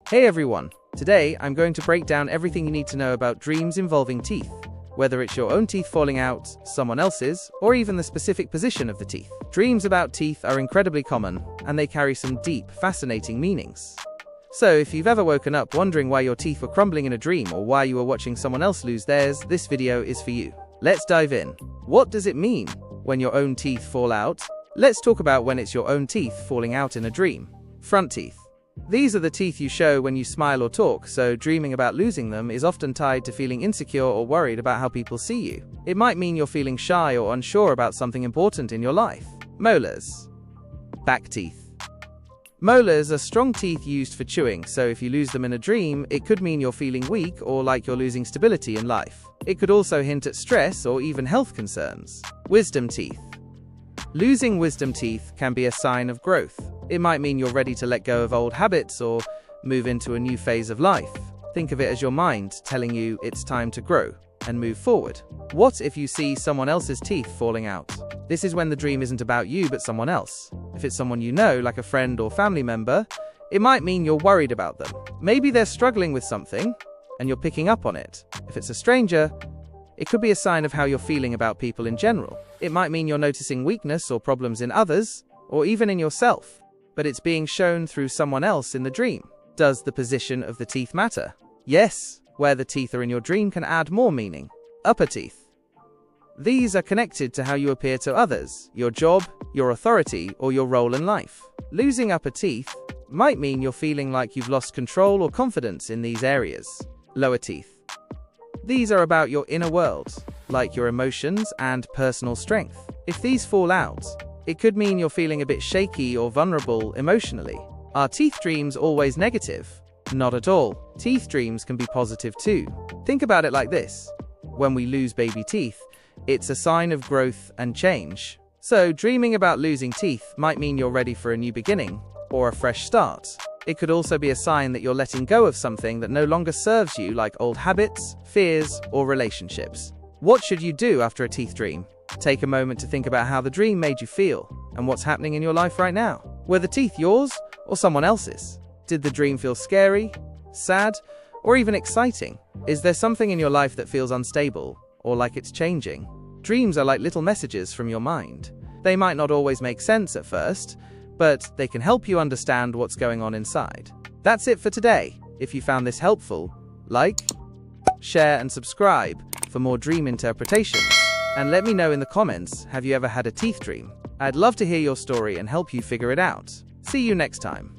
Hey everyone! Today, I'm going to break down everything you need to know about dreams involving teeth, whether it's your own teeth falling out, someone else's, or even the specific position of the teeth. Dreams about teeth are incredibly common, and they carry some deep, fascinating meanings. So, if you've ever woken up wondering why your teeth were crumbling in a dream or why you were watching someone else lose theirs, this video is for you. Let's dive in. What does it mean when your own teeth fall out? Let's talk about when it's your own teeth falling out in a dream. Front teeth. These are the teeth you show when you smile or talk, so dreaming about losing them is often tied to feeling insecure or worried about how people see you. It might mean you're feeling shy or unsure about something important in your life. Molars. Back teeth. Molars are strong teeth used for chewing, so if you lose them in a dream, it could mean you're feeling weak or like you're losing stability in life. It could also hint at stress or even health concerns. Wisdom teeth. Losing wisdom teeth can be a sign of growth. It might mean you're ready to let go of old habits or move into a new phase of life. Think of it as your mind telling you it's time to grow and move forward. What if you see someone else's teeth falling out? This is when the dream isn't about you but someone else. If it's someone you know, like a friend or family member, it might mean you're worried about them. Maybe they're struggling with something and you're picking up on it. If it's a stranger, it could be a sign of how you're feeling about people in general. It might mean you're noticing weakness or problems in others, or even in yourself, but it's being shown through someone else in the dream. Does the position of the teeth matter? Yes, where the teeth are in your dream can add more meaning. Upper teeth. These are connected to how you appear to others, your job, your authority, or your role in life. Losing upper teeth might mean you're feeling like you've lost control or confidence in these areas. Lower teeth. These are about your inner world, like your emotions and personal strength. If these fall out, it could mean you're feeling a bit shaky or vulnerable emotionally. Are teeth dreams always negative? Not at all. Teeth dreams can be positive too. Think about it like this. When we lose baby teeth, it's a sign of growth and change. So, dreaming about losing teeth might mean you're ready for a new beginning or a fresh start. It could also be a sign that you're letting go of something that no longer serves you, like old habits, fears, or relationships. What should you do after a teeth dream? Take a moment to think about how the dream made you feel and what's happening in your life right now. Were the teeth yours or someone else's? Did the dream feel scary, sad, or even exciting? Is there something in your life that feels unstable or like it's changing? Dreams are like little messages from your mind. They might not always make sense at first, but they can help you understand what's going on inside. That's it for today. If you found this helpful, like, share, and subscribe for more dream interpretations. And let me know in the comments, have you ever had a teeth dream? I'd love to hear your story and help you figure it out. See you next time.